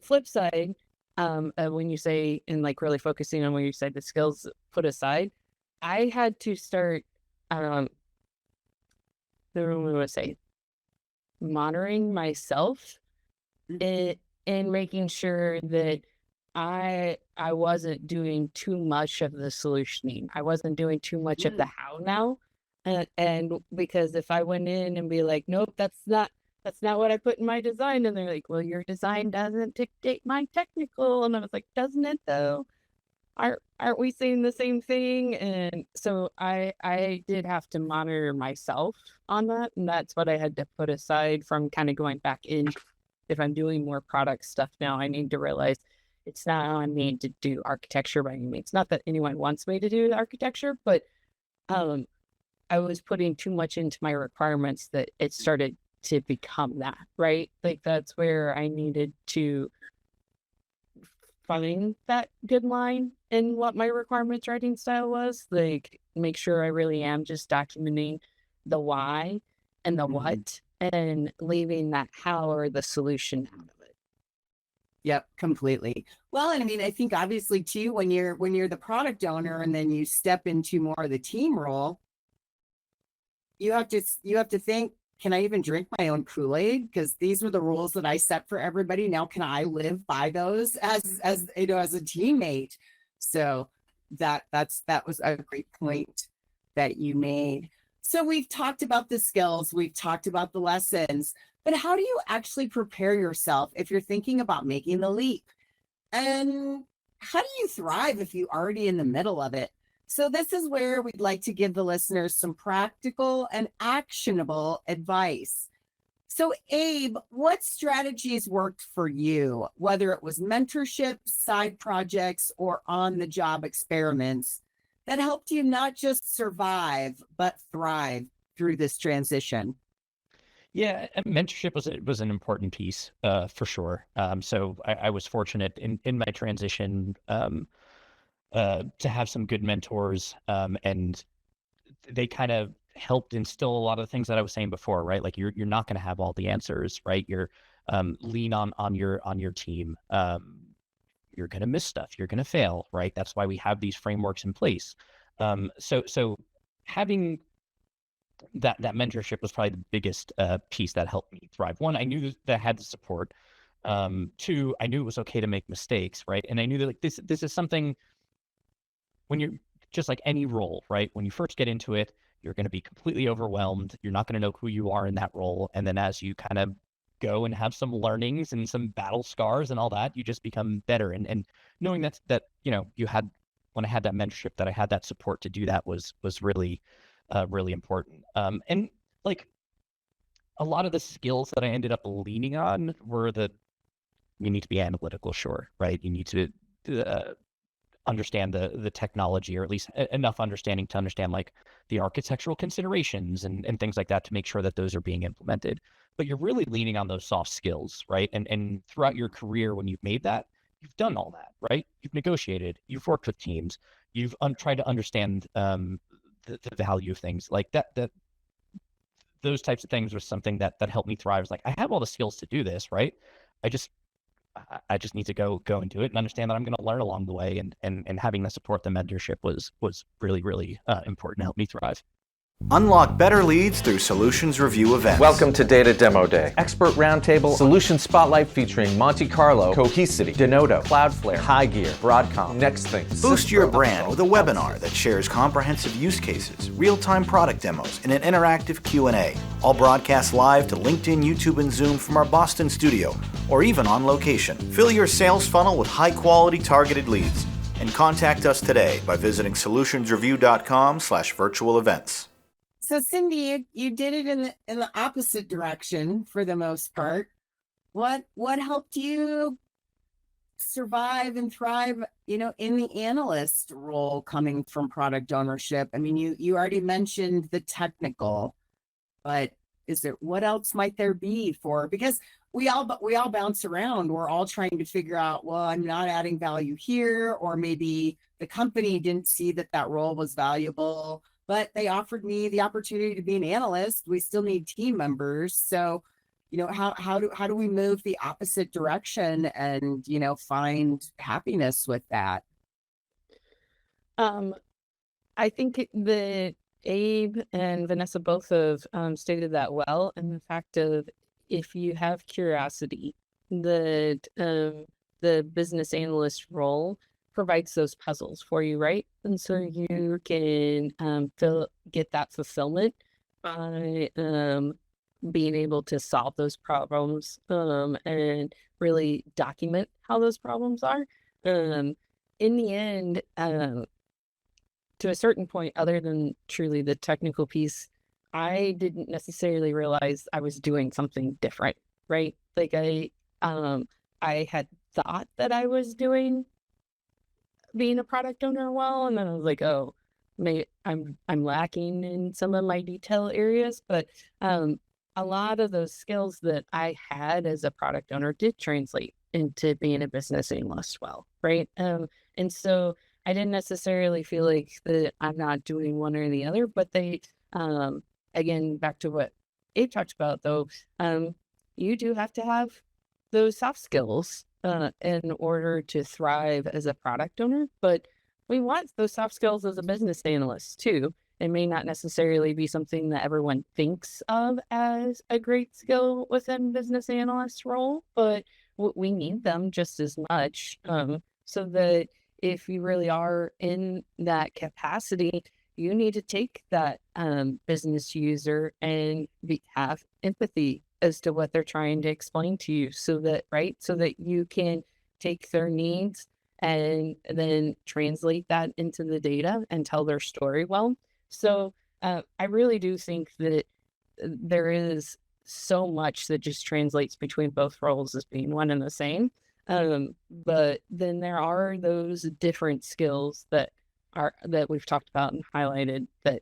flip side, when you say, and like really focusing on when you said the skills put aside, I had to start, the would say, monitoring myself and making sure that I wasn't doing too much of the solutioning. I wasn't doing too much of the how now. And because if I went in and be like, nope, that's not what I put in my design. And they're like, well, your design doesn't dictate my technical. And I was like, doesn't it though? Aren't we saying the same thing? And so I did have to monitor myself on that. And that's what I had to put aside from kind of going back in. If I'm doing more product stuff now, I need to realize it's not on me to do architecture by any means. Not that anyone wants me to do the architecture, but I was putting too much into my requirements that it started to become that, right? Like, that's where I needed to find that good line in what my requirements writing style was. Like, make sure I really am just documenting the why and the what, and leaving that how or the solution out of it. Yep, completely. Well, and I mean, I think obviously too, when you're the product owner and then you step into more of the team role, you have to think, can I even drink my own Kool-Aid? Because these were the rules that I set for everybody. Now, can I live by those as you know, as a teammate? So that was a great point that you made. So we've talked about the skills, we've talked about the lessons, but how do you actually prepare yourself if you're thinking about making the leap? And how do you thrive if you're already in the middle of it? So this is where we'd like to give the listeners some practical and actionable advice. So Abe, what strategies worked for you, whether it was mentorship, side projects, or on-the-job experiments, that helped you not just survive, but thrive through this transition? Yeah, mentorship was an important piece for sure. So I was fortunate in my transition to have some good mentors, and they kind of helped instill a lot of the things that I was saying before, right? Like, you're not going to have all the answers, right? You're lean on your team. You're going to miss stuff. You're going to fail, right? That's why we have these frameworks in place. So having that mentorship was probably the biggest piece that helped me thrive. One, I knew that I had the support. Two, I knew it was okay to make mistakes, right? And I knew that, like, this is something, when you're just like any role, right? When you first get into it, you're going to be completely overwhelmed. You're not going to know who you are in that role. And then as you kind of go and have some learnings and some battle scars and all that, you just become better. And knowing that, you know, when I had that mentorship, that I had that support to do that was really, really important. And like, a lot of the skills that I ended up leaning on were you need to be analytical, sure, right? You need to understand the technology, or at least enough understanding to understand like the architectural considerations and things like that, to make sure that those are being implemented. But you're really leaning on those soft skills, right? And throughout your career, when you've made that, you've done all that, right? You've negotiated, you've worked with teams, you've tried to understand the value of things like that. Those types of things were something that helped me thrive. It's like, I have all the skills to do this, right? I just need to go and do it, and understand that I'm going to learn along the way, and having the support, the mentorship was really, really important to help me thrive. Unlock better leads through Solutions Review events. Welcome to Data Demo Day. Expert Roundtable, Solution Spotlight featuring Monte Carlo, Cohesity, Denodo, Cloudflare, High Gear, Broadcom, Next Thing. Boost your brand with a webinar that shares comprehensive use cases, real-time product demos, and an interactive Q&A. All broadcast live to LinkedIn, YouTube, and Zoom from our Boston studio, or even on location. Fill your sales funnel with high-quality targeted leads. And contact us today by visiting solutionsreview.com/virtual events. So Cindy, you did it in the opposite direction for the most part. What helped you survive and thrive, in the analyst role coming from product ownership? I mean, you already mentioned the technical, but what else might there be for, because we all bounce around. We're all trying to figure out, well, I'm not adding value here, or maybe the company didn't see that role was valuable, but they offered me the opportunity to be an analyst. We still need team members. So, how do we move the opposite direction and, find happiness with that? I think that Abe and Vanessa both have stated that well, and the fact of, if you have curiosity, that the business analyst role provides those puzzles for you, right? And so you can get that fulfillment by being able to solve those problems and really document how those problems are. In the end, to a certain point, other than truly the technical piece, I didn't necessarily realize I was doing something different, right? Like I had thought that I was doing being a product owner well, and then I was like, oh, maybe I'm lacking in some of my detail areas, but a lot of those skills that I had as a product owner did translate into being a business analyst well, right? And so I didn't necessarily feel like that I'm not doing one or the other, but they, again, back to what Abe talked about, though, you do have to have those soft skills in order to thrive as a product owner, but we want those soft skills as a business analyst too. It may not necessarily be something that everyone thinks of as a great skill within business analyst role, but we need them just as much, so that if you really are in that capacity, you need to take that business user and have empathy as to what they're trying to explain to you, so that you can take their needs and then translate that into the data and tell their story well. So I really do think that there is so much that just translates between both roles as being one and the same. But then there are those different skills that we've talked about and highlighted, that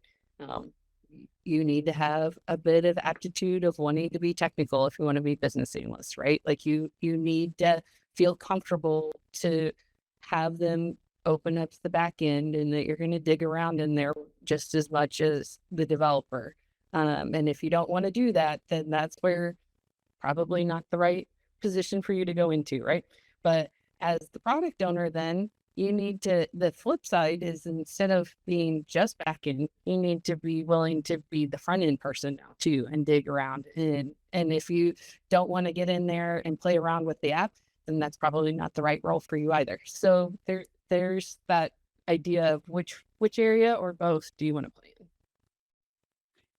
you need to have a bit of aptitude of wanting to be technical if you want to be business analyst, right? Like you need to feel comfortable to have them open up the back end, and that you're going to dig around in there just as much as the developer. And if you don't want to do that, then that's where probably not the right position for you to go into, right? But as the product owner, then you need to, the flip side is, instead of being just back end, you need to be willing to be the front end person now too, and dig around. And if you don't want to get in there and play around with the app, then that's probably not the right role for you either. So there's that idea of which area or both do you want to play in?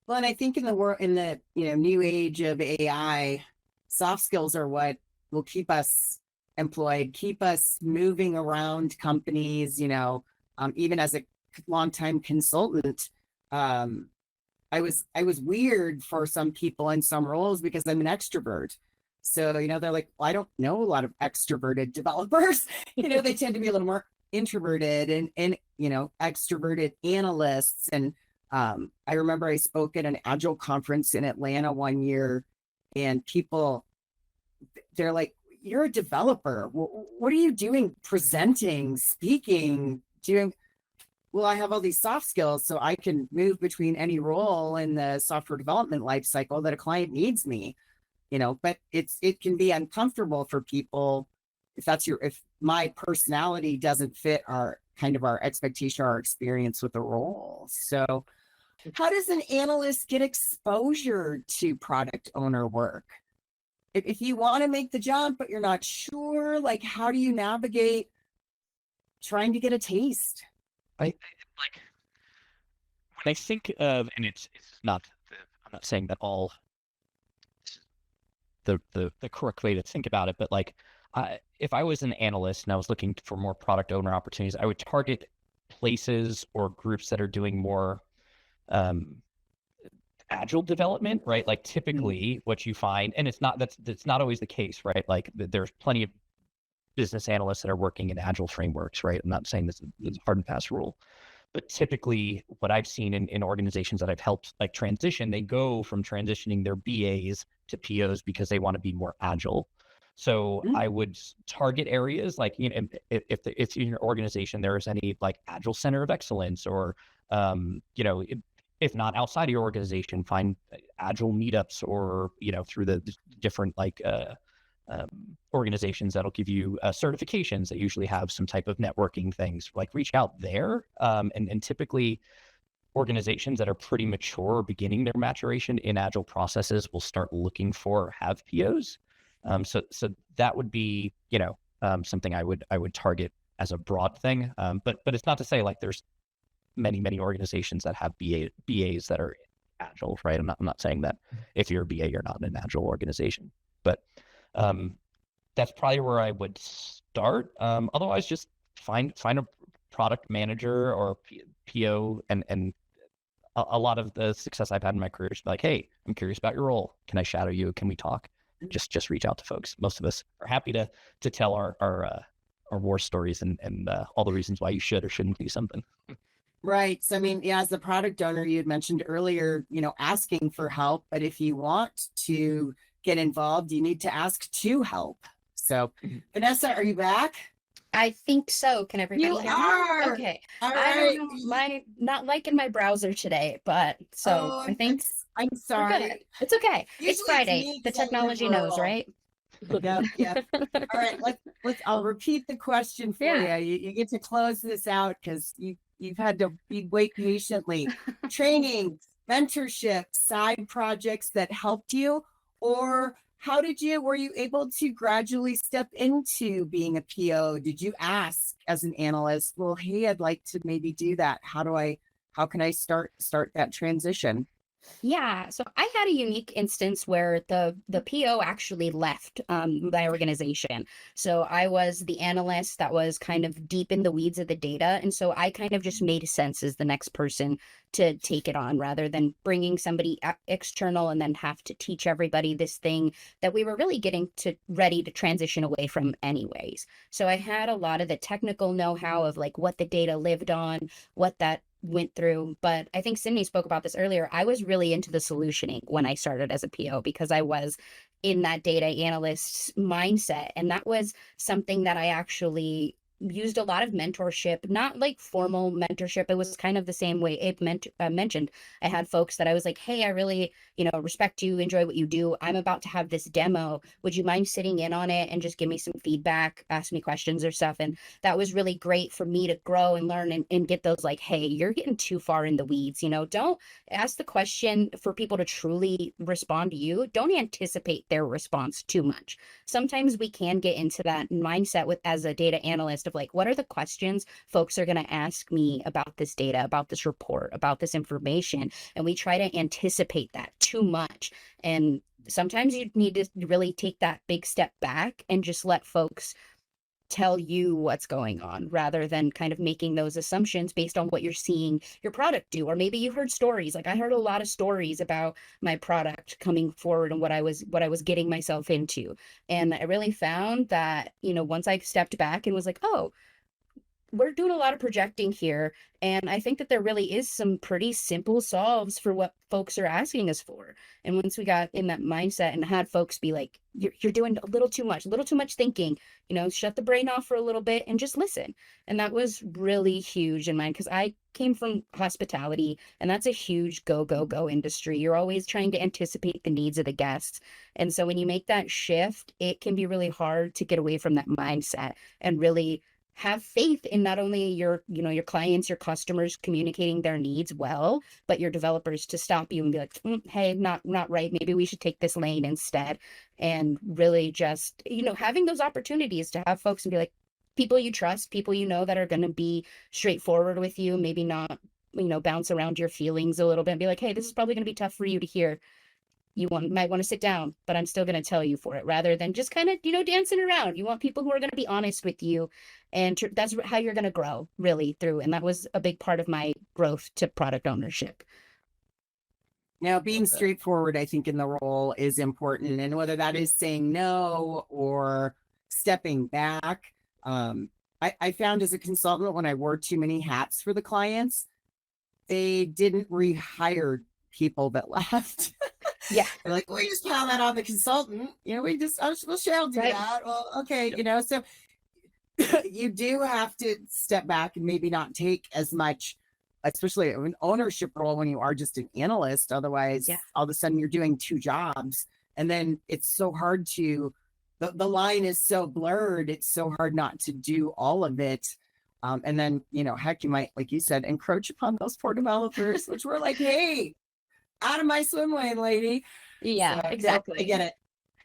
Well, and I think in the new age of AI, soft skills are what will keep us employed, keep us moving around companies. Even as a longtime consultant, I was weird for some people in some roles because I'm an extrovert. So, they're like, well, I don't know a lot of extroverted developers. They tend to be a little more introverted and extroverted analysts. And I remember I spoke at an agile conference in Atlanta one year, and people, they're like, you're a developer. What are you doing? Presenting, speaking, doing? Well, I have all these soft skills, so I can move between any role in the software development life cycle that a client needs me. But it can be uncomfortable for people if my personality doesn't fit our expectation, our experience with the role. So How does an analyst get exposure to product owner work? If you want to make the jump, but you're not sure, like, how do you navigate trying to get a taste? I like when I think of, and it's not, I'm not saying that all the correct way to think about it, but like, if I was an analyst and I was looking for more product owner opportunities, I would target places or groups that are doing more agile development, right? Like typically what you find, and that's not always the case, right? Like there's plenty of business analysts that are working in agile frameworks, right? I'm not saying this is a hard and fast rule, but typically what I've seen in organizations that I've helped like transition, they go from transitioning their BAs to POs because they want to be more agile. So I would target areas like, you know, if in your organization there is any like agile center of excellence, or you know, if not outside of your organization, find agile meetups, or you know, through the different like organizations that'll give you certifications that usually have some type of networking things. Like reach out there, and typically organizations that are pretty mature or beginning their maturation in agile processes will start looking for have POs. So that would be, you know, something I would target as a broad thing. But it's not to say like there's many organizations that have BAs that are agile, right? I'm not saying that if you're a BA, you're not in an agile organization, but that's probably where I would start. Otherwise, just find a product manager or PO, and a lot of the success I've had in my career is like, hey, I'm curious about your role. Can I shadow you? Can we talk? Just reach out to folks. Most of us are happy to tell our war stories and all the reasons why you should or shouldn't do something. Right. So, I mean, yeah, as a product owner, you had mentioned earlier, you know, asking for help, but if you want to get involved, you need to ask to help. So, Vanessa, are you back? I think so. Can everybody You hear me? are. Okay. All I right. don't know, not liking my browser today, but so Oh, I think I'm we're sorry. good. It's okay. Usually It's Friday. me, The 'cause I'm technology knows, liberal. right? Yeah. All right. I'll repeat the question for Yeah. you. You get to close this out because you've had to wait patiently. Training, mentorship, side projects that helped you, or were you able to gradually step into being a PO? Did you ask as an analyst, well, hey, I'd like to maybe do that. How can I start that transition? Yeah, so I had a unique instance where the PO actually left my organization. So I was the analyst that was kind of deep in the weeds of the data, and so I kind of just made sense as the next person to take it on, rather than bringing somebody external and then have to teach everybody this thing that we were really getting to ready to transition away from anyways. So I had a lot of the technical know-how of like what the data lived on, what that went through. But I think Sydney spoke about this earlier. I was really into the solutioning when I started as a PO because I was in that data analyst mindset. And that was something that I actually used a lot of mentorship, not like formal mentorship. It was kind of the same way Abe mentioned. I had folks that I was like, hey, I really, respect you, enjoy what you do. I'm about to have this demo. Would you mind sitting in on it and just give me some feedback, ask me questions or stuff? And that was really great for me to grow and learn and get those like, hey, you're getting too far in the weeds. Don't ask the question for people to truly respond to you. Don't anticipate their response too much. Sometimes we can get into that mindset as a data analyst of like, what are the questions folks are going to ask me about this data, about this report, about this information? And we try to anticipate that too much. And sometimes you need to really take that big step back and just let folks tell you what's going on, rather than kind of making those assumptions based on what you're seeing your product do. Or maybe you heard stories. Like I heard a lot of stories about my product coming forward and what I was getting myself into. And I really found that, once I stepped back and was like, oh, we're doing a lot of projecting here. And I think that there really is some pretty simple solves for what folks are asking us for. And once we got in that mindset and had folks be like, you're doing a little too much thinking, shut the brain off for a little bit and just listen. And that was really huge in mine, because I came from hospitality, and that's a huge go industry. You're always trying to anticipate the needs of the guests. And so when you make that shift, it can be really hard to get away from that mindset and really have faith in not only your, your clients, your customers communicating their needs well, but your developers to stop you and be like, hey, not right. Maybe we should take this lane instead. And really just, having those opportunities to have folks and be like, people you trust, people that are going to be straightforward with you, maybe not, bounce around your feelings a little bit and be like, hey, this is probably going to be tough for you to hear. Might want to sit down, but I'm still going to tell you for it, rather than just kind of, dancing around. You want people who are going to be honest with you, and that's how you're going to grow really through. And that was a big part of my growth to product ownership. Now, being straightforward, I think, in the role is important. And whether that is saying no or stepping back, I found as a consultant, when I wore too many hats for the clients, they didn't rehire people that left. Yeah. They're like, we just pile that on the consultant. We'll shall do that. Well, okay. So you do have to step back and maybe not take as much, especially an ownership role when you are just an analyst. Otherwise, all of a sudden you're doing two jobs. And then it's so hard the line is so blurred. It's so hard not to do all of it. And then, heck, you might, like you said, encroach upon those poor developers, which were like, hey, out of my swim lane, lady. Yeah, So, exactly.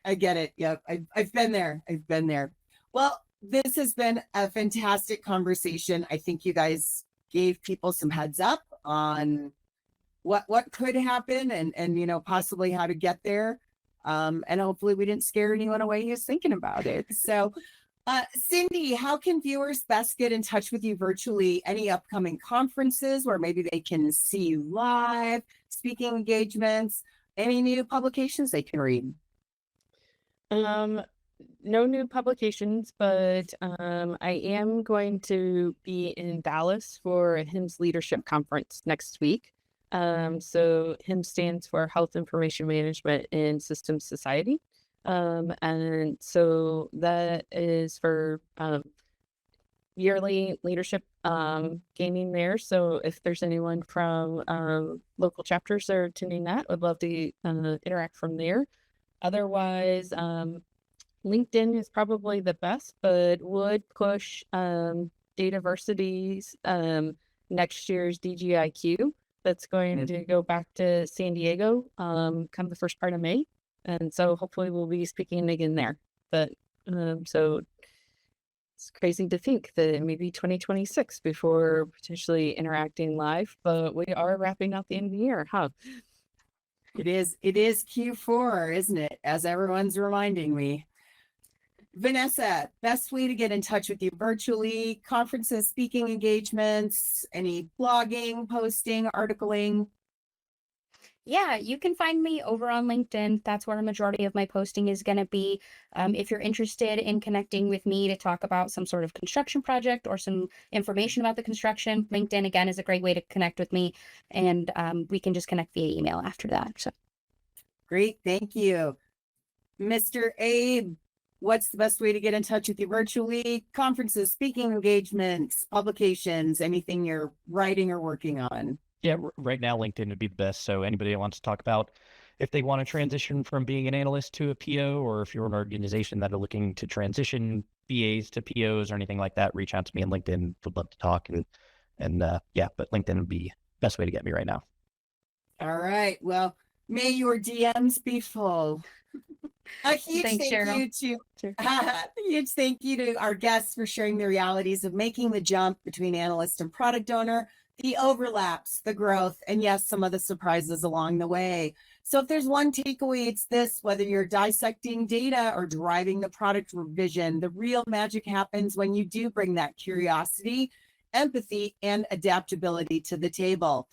I get it. Yep. I've been there. Well, this has been a fantastic conversation. I think you guys gave people some heads up on what could happen and possibly how to get there. And hopefully we didn't scare anyone away who's thinking about it. So Cindy, how can viewers best get in touch with you virtually? Any upcoming conferences where maybe they can see you live, speaking engagements, any new publications they can read? No new publications, but I am going to be in Dallas for HIMSS Leadership Conference next week. So HIMSS stands for Health Information Management in Systems Society. And so that is for yearly leadership gaming there. So if there's anyone from local chapters that are attending that, would love to interact from there. Otherwise, LinkedIn is probably the best, but would push Dataversity's next year's DGIQ that's going to go back to San Diego kind of the first part of May. And so hopefully we'll be speaking again there. But so it's crazy to think that it may be 2026 before potentially interacting live, but we are wrapping up the end of the year, huh? It is Q4, isn't it? As everyone's reminding me. Vanessa, best way to get in touch with you virtually, conferences, speaking engagements, any blogging, posting, articling? Yeah, you can find me over on LinkedIn. That's where a majority of my posting is going to be. If you're interested in connecting with me to talk about some sort of construction project or some information about the construction, LinkedIn, again, is a great way to connect with me. And we can just connect via email after that. So. Great. Thank you. Mr. Abe, what's the best way to get in touch with you virtually? Conferences, speaking engagements, publications, anything you're writing or working on? Yeah, right now LinkedIn would be the best. So anybody that wants to talk about if they want to transition from being an analyst to a PO, or if you're an organization that are looking to transition BAs to POs or anything like that, reach out to me on LinkedIn. Would love to talk. And but LinkedIn would be the best way to get me right now. All right. Well, may your DMs be full. A huge thank you to our guests for sharing the realities of making the jump between analyst and product owner, the overlaps, the growth, and yes, some of the surprises along the way. So if there's one takeaway, it's this: whether you're dissecting data or driving the product vision, the real magic happens when you do bring that curiosity, empathy, and adaptability to the table.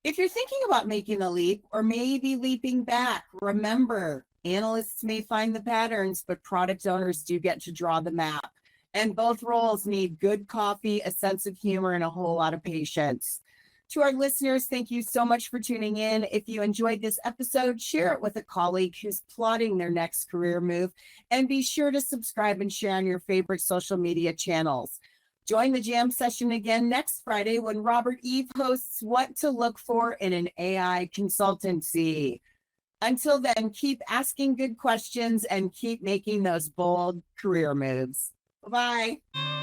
If you're thinking about making the leap or maybe leaping back, remember, analysts may find the patterns, but product owners do get to draw the map. And both roles need good coffee, a sense of humor, and a whole lot of patience. To our listeners, thank you so much for tuning in. If you enjoyed this episode, share it with a colleague who's plotting their next career move. And be sure to subscribe and share on your favorite social media channels. Join the jam session again next Friday when Robert Eve hosts What to Look For in an AI Consultancy. Until then, keep asking good questions and keep making those bold career moves. Bye-bye.